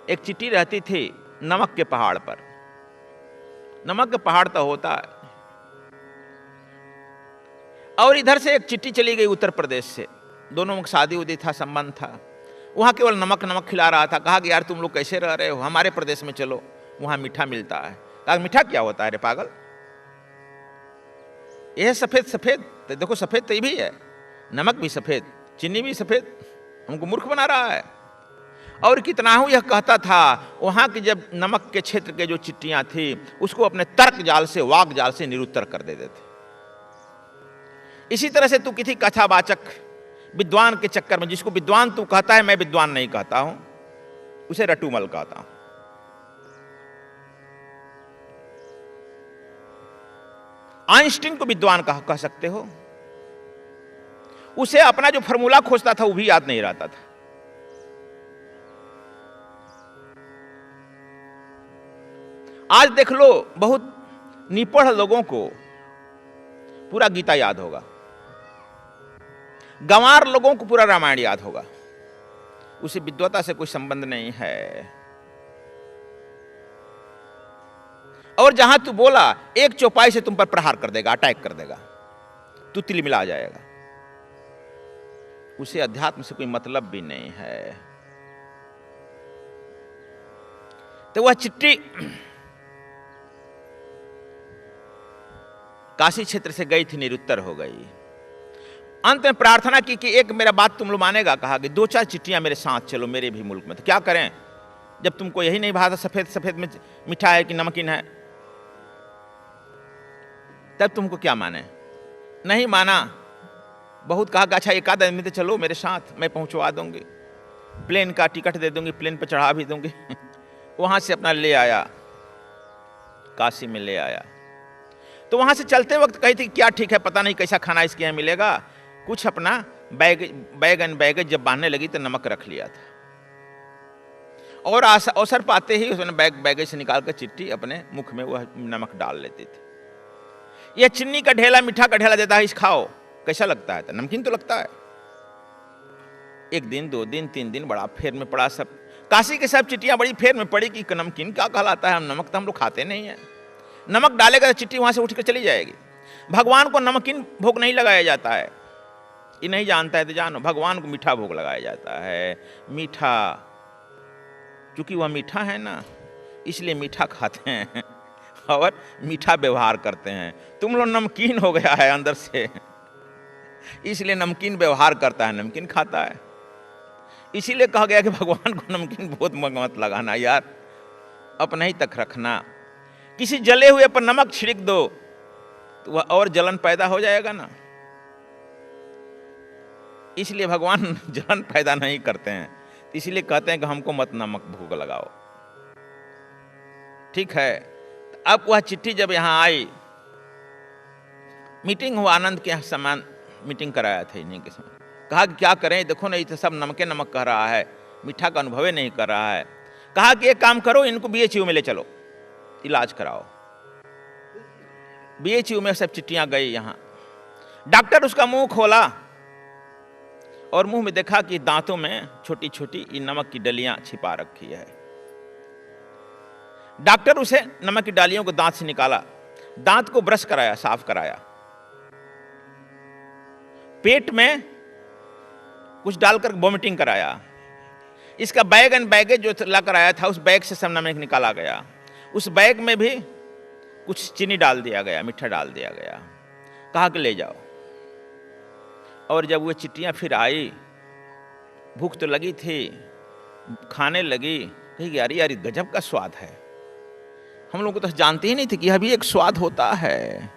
एक चिट्ठी रहती थी नमक के पहाड़ पर। नमक के पहाड़ तो होता है, और इधर से एक चिट्ठी चली गई उत्तर प्रदेश से। दोनों में शादी उदी था, संबंध था। वहाँ केवल नमक नमक खिला रहा था। कहा कि यार तुम लोग कैसे रह रहे हो, हमारे प्रदेश में चलो, वहाँ मीठा मिलता है। कहा मीठा क्या होता है रे पागल, यह सफ़ेद सफ़ेद, तो देखो सफ़ेद तो ये भी है, नमक भी सफ़ेद, चीनी भी सफ़ेद, हमको मूर्ख बना रहा है। और कितना हूँ यह कहता था। वहाँ की जब नमक के क्षेत्र के जो चिट्ठियाँ थी उसको अपने तर्क जाल से, वाक जाल से निरुत्तर कर देते थे। इसी तरह से तू किसी कथावाचक विद्वान के चक्कर में, जिसको विद्वान तू कहता है, मैं विद्वान नहीं कहता हूं, उसे रटूमल कहता हूं। आइंस्टीन को विद्वान कह सकते हो। उसे अपना जो फॉर्मूला खोजता था वो भी याद नहीं रहता था। आज देख लो, बहुत निपढ़ लोगों को पूरा गीता याद होगा, गंवार लोगों को पूरा रामायण याद होगा। उसे विद्वता से कोई संबंध नहीं है। और जहां तू बोला, एक चौपाई से तुम पर प्रहार कर देगा, अटैक कर देगा, तू तिलमिला जाएगा। उसे अध्यात्म से कोई मतलब भी नहीं है। तो वह चिट्ठी काशी क्षेत्र से गई थी, निरुत्तर हो गई। अंत में प्रार्थना की कि एक मेरा बात तुम लोग मानेगा। कहा कि 2-4 चिट्ठियां मेरे साथ चलो, मेरे भी मुल्क में। तो क्या करें जब तुमको यही नहीं भाता, सफेद सफेद में मीठा है कि नमकीन है, तब तुमको क्या माने। नहीं माना। बहुत कहा कि अच्छा एक आध आदमी तो चलो मेरे साथ, मैं पहुंचवा दूंगी, प्लेन का टिकट दे दूंगी, प्लेन पर चढ़ा भी दूंगी। वहां से अपना ले आया, काशी में ले आया। तो वहां से चलते वक्त कही थी क्या ठीक है, पता नहीं कैसा खाना इसके यहाँ मिलेगा। कुछ अपना बैग जब बांधने लगी तो नमक रख लिया था, और अवसर पाते ही उसने बैग से निकालकर चिट्ठी अपने मुख में वह नमक डाल लेती थी। यह चीनी का ढेला, मीठा का ढेला देता है, इस खाओ, कैसा लगता है? तो नमकीन तो लगता है। 1 दिन 2 दिन 3 दिन बड़ा फेर में पड़ा। सब काशी के सब चिट्ठियां बड़ी फेर में पड़ी कि नमकीन क्या कहलाता है, नमक तो हम लोग खाते नहीं है। नमक डालेगा तो चिट्ठी वहां से उठकर चली जाएगी। भगवान को नमकीन भोग नहीं लगाया जाता है, ये नहीं जानता है तो जानो, भगवान को मीठा भोग लगाया जाता है। मीठा, क्योंकि वह मीठा है ना, इसलिए मीठा खाते हैं और मीठा व्यवहार करते हैं। तुम लोग नमकीन हो गया है अंदर से, इसलिए नमकीन व्यवहार करता है, नमकीन खाता है। इसीलिए कहा गया कि भगवान को नमकीन बहुत मत लगाना यार, अपना ही तक रखना। किसी जले हुए पर नमक छिड़क दो तो वह और जलन पैदा हो जाएगा ना। इसलिए भगवान जलन पैदा नहीं करते हैं, इसलिए कहते हैं कि हमको मत नमक भोग लगाओ। ठीक है। अब वह चिट्ठी जब यहां आई, मीटिंग हुआ, आनंद के समान मीटिंग कराया था इन्हीं के समय। कहा कि क्या करें, देखो ना ये तो सब नमके नमक कह रहा है, मीठा का अनुभव नहीं कर रहा है। कहा कि एक काम करो, इनको BHU में ले चलो, इलाज कराओ। BHU में सब चिट्ठियां गई। यहाँ डॉक्टर उसका मुंह खोला और मुंह में देखा कि दांतों में छोटी छोटी नमक की डलियां छिपा रखी है। डॉक्टर उसे नमक की डालियों को दांत से निकाला, दांत को ब्रश कराया, साफ कराया, पेट में कुछ डालकर वॉमिटिंग कराया। इसका बैगेज जो लाकर आया था, उस बैग से सब नमक निकाला गया। उस बैग में भी कुछ चीनी डाल दिया गया, मीठा डाल दिया गया। कहा कि ले जाओ। और जब वो चिट्ठियां फिर आई, भूख तो लगी थी, खाने लगी, कही यार यार गजब का स्वाद है। हम लोग को तो जानते ही नहीं थे कि यह भी एक स्वाद होता है।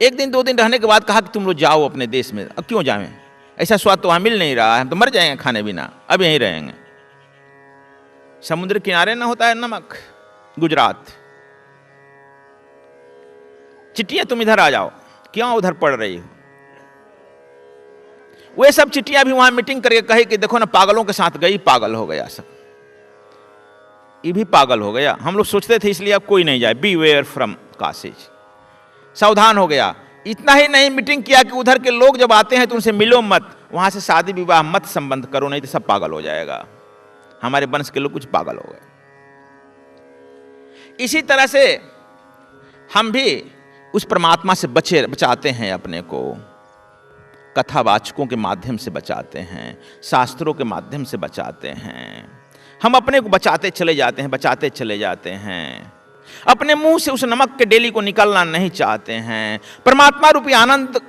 1 दिन 2 दिन रहने के बाद कहा कि तुम लोग जाओ अपने देश में। अब क्यों जाएं, ऐसा स्वाद तो वहां मिल नहीं रहा है, हम तो मर जाएंगे खाने बिना, अब यहीं रहेंगे। समुद्र किनारे ना होता है नमक, गुजरात। चिट्ठियां तुम इधर आ जाओ, क्यों उधर पढ़ रही हो? वे सब चिट्ठियां भी वहां मीटिंग करके कहे कि देखो ना, पागलों के साथ गई, पागल हो गया सब, ये भी पागल हो गया। हम लोग सोचते थे इसलिए अब कोई नहीं जाए, बीवेयर फ्रॉम काशी, सावधान हो गया। इतना ही नहीं, मीटिंग किया कि उधर के लोग जब आते हैं तो उनसे मिलो मत, वहां से शादी विवाह मत संबंध करो, नहीं तो सब पागल हो जाएगा। हमारे वंश के लोग कुछ पागल हो गए। इसी तरह से हम भी उस परमात्मा से बचाते हैं अपने को, कथावाचकों के माध्यम से बचाते हैं, शास्त्रों के माध्यम से बचाते हैं। हम अपने को बचाते चले जाते हैं, बचाते चले जाते हैं। अपने मुंह से उस नमक के डेली को निकालना नहीं चाहते हैं। परमात्मा रूपी आनंद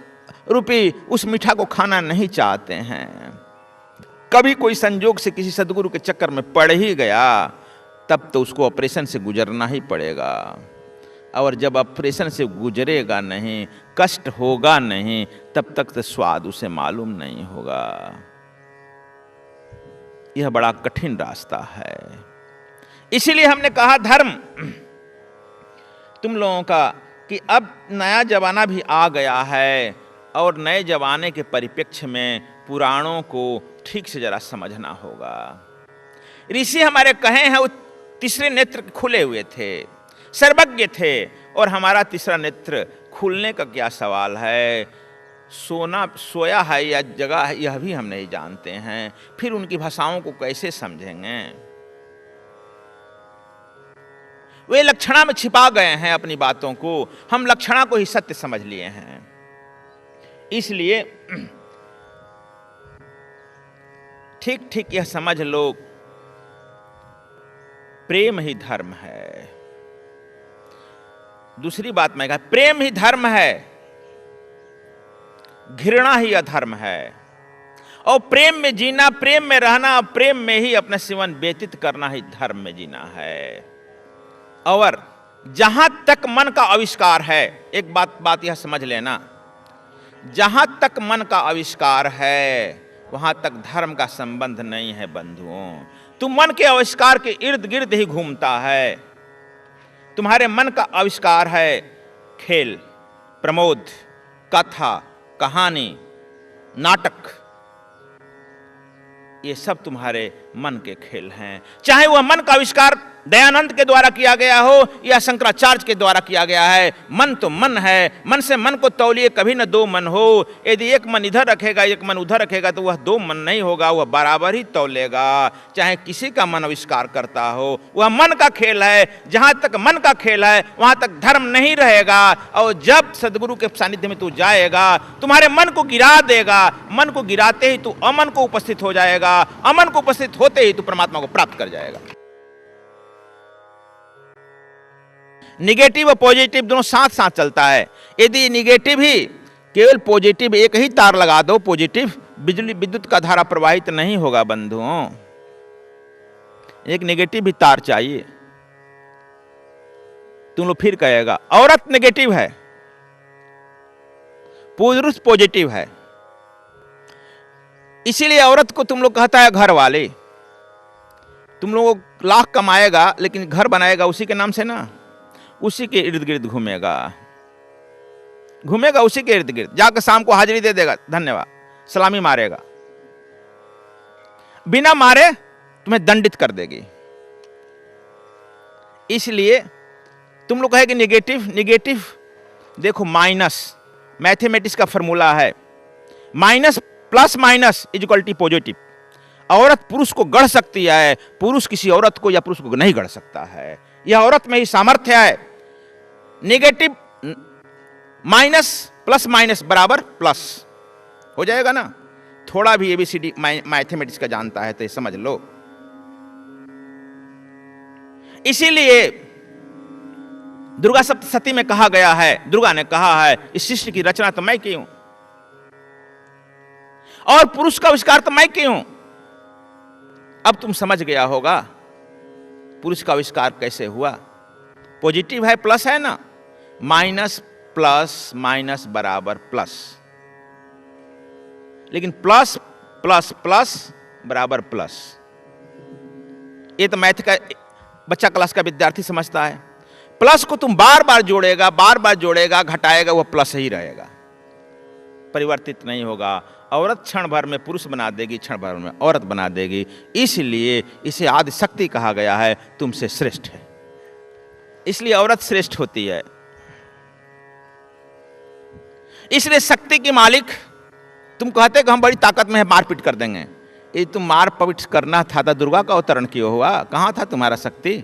रूपी उस मीठा को खाना नहीं चाहते हैं। कभी कोई संजोग से किसी सदगुरु के चक्कर में पड़ ही गया, तब तो उसको ऑपरेशन से गुजरना ही पड़ेगा। और जब ऑपरेशन से गुजरेगा नहीं, कष्ट होगा नहीं, तब तक तो स्वाद उसे मालूम नहीं होगा। यह बड़ा कठिन रास्ता है। इसीलिए हमने कहा धर्म तुम लोगों का कि अब नया जमाना भी आ गया है और नए जमाने के परिप्रेक्ष्य में पुराणों को ठीक से जरा समझना होगा। ऋषि हमारे कहे हैं वो तीसरे नेत्र खुले हुए थे, सर्वज्ञ थे, और हमारा तीसरा नेत्र खुलने का क्या सवाल है। सोया है या जगह है, यह भी हम नहीं जानते हैं। फिर उनकी भाषाओं को कैसे समझेंगे। वे लक्षणा में छिपा गए हैं अपनी बातों को, हम लक्षणा को ही सत्य समझ लिए हैं। इसलिए ठीक ठीक यह समझ लो, प्रेम ही धर्म है। दूसरी बात मैं कहा, प्रेम ही धर्म है, घृणा ही अधर्म है। और प्रेम में जीना, प्रेम में रहना, प्रेम में ही अपना जीवन व्यतीत करना ही धर्म में जीना है। और जहां तक मन का आविष्कार है, एक बात यह समझ लेना, जहां तक मन का आविष्कार है वहां तक धर्म का संबंध नहीं है बंधुओं। तुम मन के आविष्कार के इर्द गिर्द ही घूमता है। तुम्हारे मन का आविष्कार है खेल, प्रमोद, कथा, कहानी, नाटक, ये सब तुम्हारे मन के खेल हैं। चाहे वह मन का आविष्कार दयानंद के द्वारा किया गया हो या शंकराचार्य के द्वारा किया गया है, मन तो मन है। मन से मन को तौलिए, कभी न दो मन हो। यदि एक मन इधर रखेगा, एक मन उधर रखेगा, तो वह दो मन नहीं होगा, वह बराबर ही तौलेगा। चाहे किसी का मन आविष्कार करता हो, वह मन का खेल है। जहां तक मन का खेल है वहां तक धर्म नहीं रहेगा। और जब सदगुरु के सानिध्य में तू जाएगा, तुम्हारे मन को गिरा देगा। मन को गिराते ही तू अमन को उपस्थित हो जाएगा, अमन को उपस्थित होते ही तू परमात्मा को प्राप्त कर जाएगा। निगेटिव और पॉजिटिव दोनों साथ साथ चलता है। यदि निगेटिव ही केवल पॉजिटिव एक ही तार लगा दो, पॉजिटिव बिजली विद्युत का धारा प्रवाहित नहीं होगा बंधुओं। एक निगेटिव भी तार चाहिए। तुम लोग फिर कहेगा औरत निगेटिव है, पुरुष पॉजिटिव है। इसीलिए औरत को तुम लोग कहता है घर वाले। तुम लोग लाख कमाएगा लेकिन घर बनाएगा उसी के नाम से ना, उसी के इर्द गिर्द घूमेगा, घूमेगा उसी के इर्द गिर्द। जाकर शाम को हाजिरी दे देगा, धन्यवाद, सलामी मारेगा, बिना मारे तुम्हें दंडित कर देगी। इसलिए तुम लोग कहेंगे निगेटिव, निगेटिव देखो माइनस, मैथमेटिक्स का फॉर्मूला है, minus plus minus is equal to positive. औरत पुरुष को गढ़ सकती है, पुरुष किसी औरत को या पुरुष को नहीं गढ़ सकता है। यह औरत में ही सामर्थ्य है। नेगेटिव माइनस प्लस माइनस बराबर प्लस हो जाएगा ना। थोड़ा भी एबीसीडी मैथमेटिक्स का जानता है तो ये समझ लो। इसीलिए दुर्गा सप्तशती में कहा गया है, दुर्गा ने कहा है इस सृष्टि की रचना तो मैं की हूं और पुरुष का आविष्कार तो मैं की हूं। अब तुम समझ गया होगा पुरुष का आविष्कार कैसे हुआ। पॉजिटिव है, प्लस है ना, माइनस प्लस माइनस बराबर प्लस, लेकिन प्लस प्लस प्लस बराबर प्लस। ये तो मैथ का बच्चा क्लास का विद्यार्थी समझता है। प्लस को तुम बार बार जोड़ेगा, घटाएगा, वह प्लस ही रहेगा, परिवर्तित नहीं होगा। औरत क्षण भर में पुरुष बना देगी, क्षण भर में औरत बना देगी। इसलिए इसे आदि शक्ति कहा गया है, तुमसे श्रेष्ठ है, इसलिए औरत श्रेष्ठ होती है। इसलिए शक्ति की मालिक तुम कहते कि हम बड़ी ताकत में है, मारपीट कर देंगे, ये तुम मार पवित्र करना था तो दुर्गा का अवतरण क्यों हुआ? कहां था तुम्हारा शक्ति?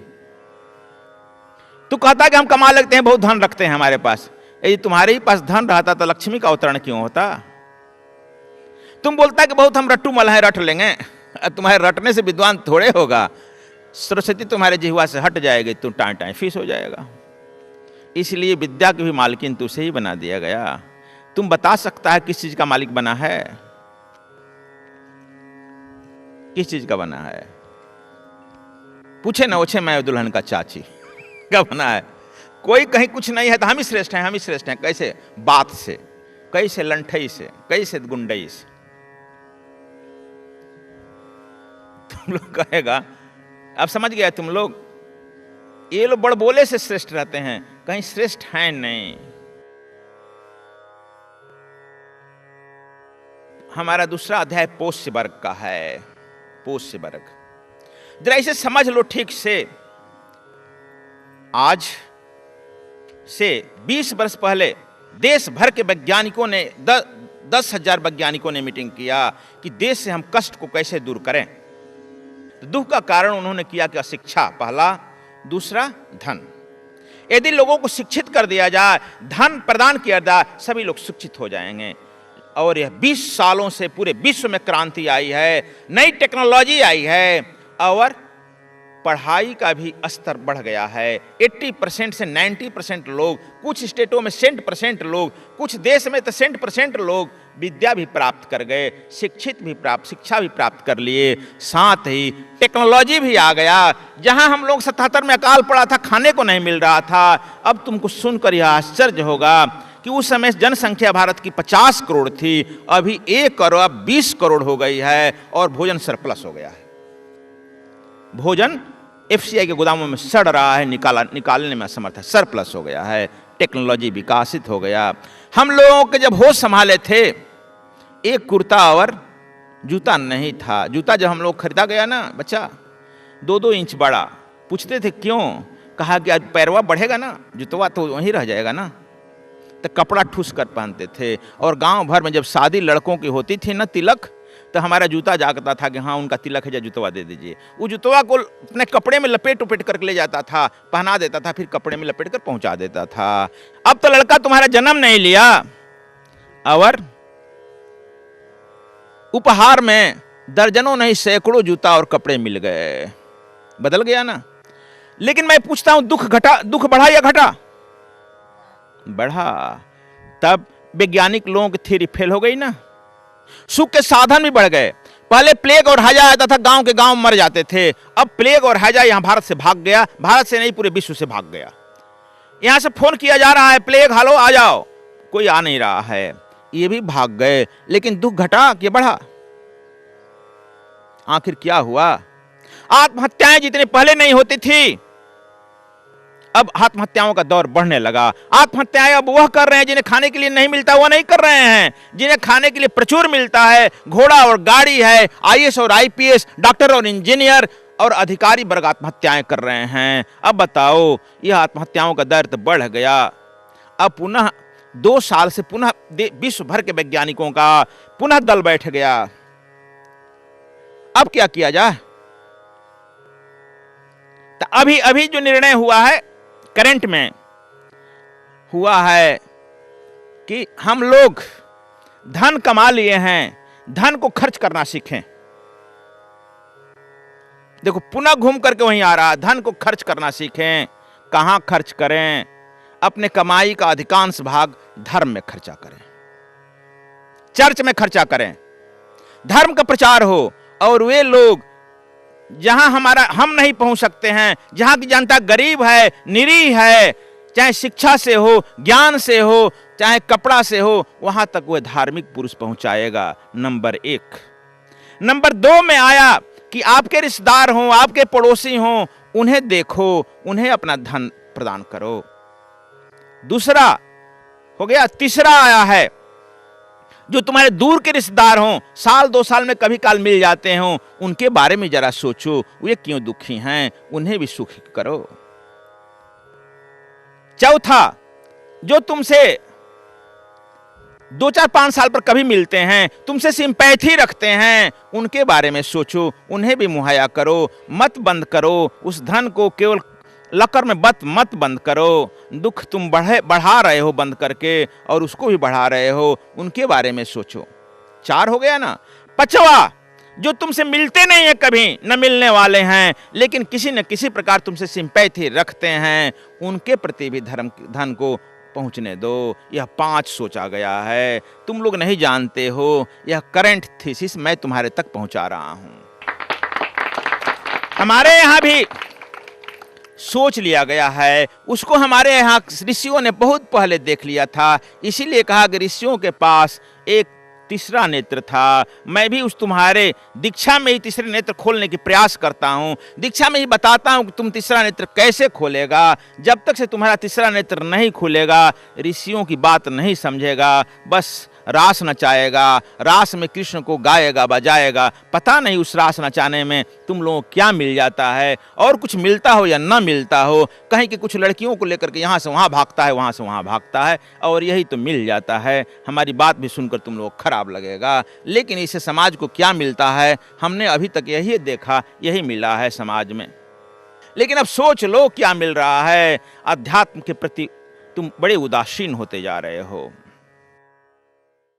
तू कहता कि हम कमा लेते हैं, बहुत धन रखते हैं हमारे पास। यदि तुम्हारे ही पास धन रहता तो लक्ष्मी का अवतरण क्यों होता? तुम बोलता कि बहुत हम रट्टू मल हैं, रट लेंगे। तुम्हारे रटने से विद्वान थोड़े होगा। सरस्वती तुम्हारे जिह्वा से हट जाएगी, तू टाँ टाँ फीस हो जाएगा। इसलिए विद्या की भी मालकिन तुझसे ही बना दिया गया। तुम बता सकता है किस चीज का मालिक बना है? किस चीज का बना है? पूछे न ओछे मैं दुल्हन का चाची क्या बना है? कोई कहीं कुछ नहीं है तो हम ही श्रेष्ठ हैं, हम ही श्रेष्ठ हैं। कैसे? बात से, कैसे लंठई से, कैसे गुंडई से। तुम लोग कहेगा, अब समझ गया तुम लोग, ये लोग बड़ बोले से श्रेष्ठ रहते हैं, कहीं श्रेष्ठ हैं नहीं। हमारा दूसरा अध्याय पोष्य वर्ग का है। पोष्य वर्ग जरा इसे समझ लो ठीक से। आज से 20 वर्ष पहले देश भर के वैज्ञानिकों ने 10,000 वैज्ञानिकों ने मीटिंग किया कि देश से हम कष्ट को कैसे दूर करें। तो दुख का कारण उन्होंने किया कि अशिक्षा पहला, दूसरा धन। यदि लोगों को शिक्षित कर दिया जाए, धन प्रदान किया जाए, सभी लोग शिक्षित हो जाएंगे। और यह 20 सालों से पूरे विश्व में क्रांति आई है, नई टेक्नोलॉजी आई है और पढ़ाई का भी स्तर बढ़ गया है। 80% से 90% लोग, कुछ स्टेटों में 100% लोग, कुछ देश में तो 100% लोग विद्या भी प्राप्त कर गए, शिक्षित भी प्राप्त, शिक्षा भी प्राप्त कर लिए। साथ ही टेक्नोलॉजी भी आ गया। जहां हम लोग 77 में अकाल पड़ा था, खाने को नहीं मिल रहा था, अब तुमको सुनकर यह आश्चर्य होगा कि उस समय जनसंख्या भारत की 50 करोड़ थी, अभी 1 करोड़ 20 करोड़ हो गई है और भोजन सरप्लस हो गया है। भोजन एफसीआई के गोदामों में सड़ रहा है, निकालने में असमर्थ है, सरप्लस हो गया है। टेक्नोलॉजी विकासित हो गया। हम लोगों के जब होश संभाले थे, एक कुर्ता और जूता नहीं था। जूता जब हम लोग खरीदा गया ना बच्चा, 2-2 इंच बड़ा, पूछते थे क्यों? कहा कि आज पैरवा बढ़ेगा ना, जूतवा तो वहीं रह जाएगा ना। तो कपड़ा ठूस कर पहनते थे। और गांव भर में जब शादी लड़कों की होती थी ना, तिलक, तो हमारा जूता जागता था कि हाँ उनका तिलक है, या जूतवा दे दीजिए। वो जूतवा को अपने कपड़े में लपेट उपेट करके ले जाता था, पहना देता था, फिर कपड़े में लपेट कर पहुंचा देता था। अब तो लड़का तुम्हारा जन्म नहीं लिया और उपहार में दर्जनों नहीं सैकड़ों जूता और कपड़े मिल गए। बदल गया ना। लेकिन मैं पूछता हूं, दुख घटा, दुख बढ़ा या घटा? बढ़ा। तब वैज्ञानिक लोगों की थ्योरी फेल हो गई ना। सुख के साधन भी बढ़ गए। पहले प्लेग और हैजा आता था, गांव के गांव मर जाते थे। अब प्लेग और हैजा यहां भारत से भाग गया, भारत से नहीं पूरे विश्व से भाग गया। यहां से फोन किया जा रहा है, प्लेग हालो आ जाओ, कोई आ नहीं रहा है, ये भी भाग गए। लेकिन दुख घटा कि बढ़ा? आखिर क्या हुआ? आत्महत्याएं जितनी पहले नहीं होती थी, अब आत्महत्याओं का दौर बढ़ने लगा। आत्महत्याएं अब वह कर रहे हैं जिन्हें खाने के लिए नहीं मिलता, वह नहीं कर रहे हैं। जिन्हें खाने के लिए प्रचुर मिलता है, घोड़ा और गाड़ी है, आईएएस और आईपीएस, डॉक्टर और इंजीनियर और अधिकारी वर्ग आत्महत्याएं कर रहे हैं। अब बताओ, यह आत्महत्याओं का दर तो बढ़ गया। अब पुनः 2 साल से पुनः विश्व भर के वैज्ञानिकों का पुनः दल बैठ गया। अब क्या किया जाए? तो अभी जो निर्णय हुआ है, करंट में हुआ है कि हम लोग धन कमा लिए हैं, धन को खर्च करना सीखें। देखो पुनः घूम करके वहीं आ रहा, धन को खर्च करना सीखें। कहां खर्च करें? अपने कमाई का अधिकांश भाग धर्म में खर्चा करें, चर्च में खर्चा करें, धर्म का प्रचार हो। और वे लोग जहां हम नहीं पहुंच सकते हैं, जहां की जनता गरीब है, निरीह है, चाहे शिक्षा से हो, ज्ञान से हो, चाहे कपड़ा से हो, वहां तक वह धार्मिक पुरुष पहुंचाएगा। नंबर 1। नंबर 2 में आया कि आपके रिश्तेदार हों, आपके पड़ोसी हों, उन्हें देखो, उन्हें अपना धन प्रदान करो। दूसरा हो गया। तीसरा आया है, जो तुम्हारे दूर के रिश्तेदार हों, साल 2 साल में कभी काल मिल जाते हों, उनके बारे में जरा सोचो, वे क्यों दुखी हैं, उन्हें भी सुखी करो। चौथा, जो तुमसे 2-4-5 साल पर कभी मिलते हैं, तुमसे सिंपैथी रखते हैं, उनके बारे में सोचो, उन्हें भी मुहैया करो, मत बंद करो उस धन को, केवल लकर में मत बंद करो। दुख तुम बढ़ा रहे हो बंद करके, और उसको भी बढ़ा रहे हो, उनके बारे में सोचो। 4 हो गया ना। 5वां, जो तुमसे मिलते नहीं है, कभी न मिलने वाले हैं, लेकिन किसी न किसी प्रकार तुमसे सिंपैथी रखते हैं, उनके प्रति भी धन को पहुंचने दो। यह 5 सोचा गया है। तुम लोग नहीं जानते हो, यह करंट थीसिस मैं तुम्हारे तक पहुंचा रहा हूं। हमारे यहां भी सोच लिया गया है, उसको हमारे यहाँ ऋषियों ने बहुत पहले देख लिया था। इसीलिए कहा कि ऋषियों के पास एक तीसरा नेत्र था। मैं भी उस तुम्हारे दीक्षा में ही तीसरे नेत्र खोलने की प्रयास करता हूँ। दीक्षा में ही बताता हूँ कि तुम तीसरा नेत्र कैसे खोलेगा। जब तक से तुम्हारा तीसरा नेत्र नहीं खुलेगा, ऋषियों की बात नहीं समझेगा, बस रास नचाएगा, रास में कृष्ण को गाएगा बजाएगा। पता नहीं उस रास नचाने में तुम लोगों को क्या मिल जाता है, और कुछ मिलता हो या ना मिलता हो। कहीं कि कुछ लड़कियों को लेकर के यहाँ से वहाँ भागता है, वहाँ से वहाँ भागता है, और यही तो मिल जाता है। हमारी बात भी सुनकर तुम लोग खराब लगेगा, लेकिन इससे समाज को क्या मिलता है, हमने अभी तक यही देखा, यही मिला है समाज में। लेकिन अब सोच लो क्या मिल रहा है। अध्यात्म के प्रति तुम बड़े उदासीन होते जा रहे हो।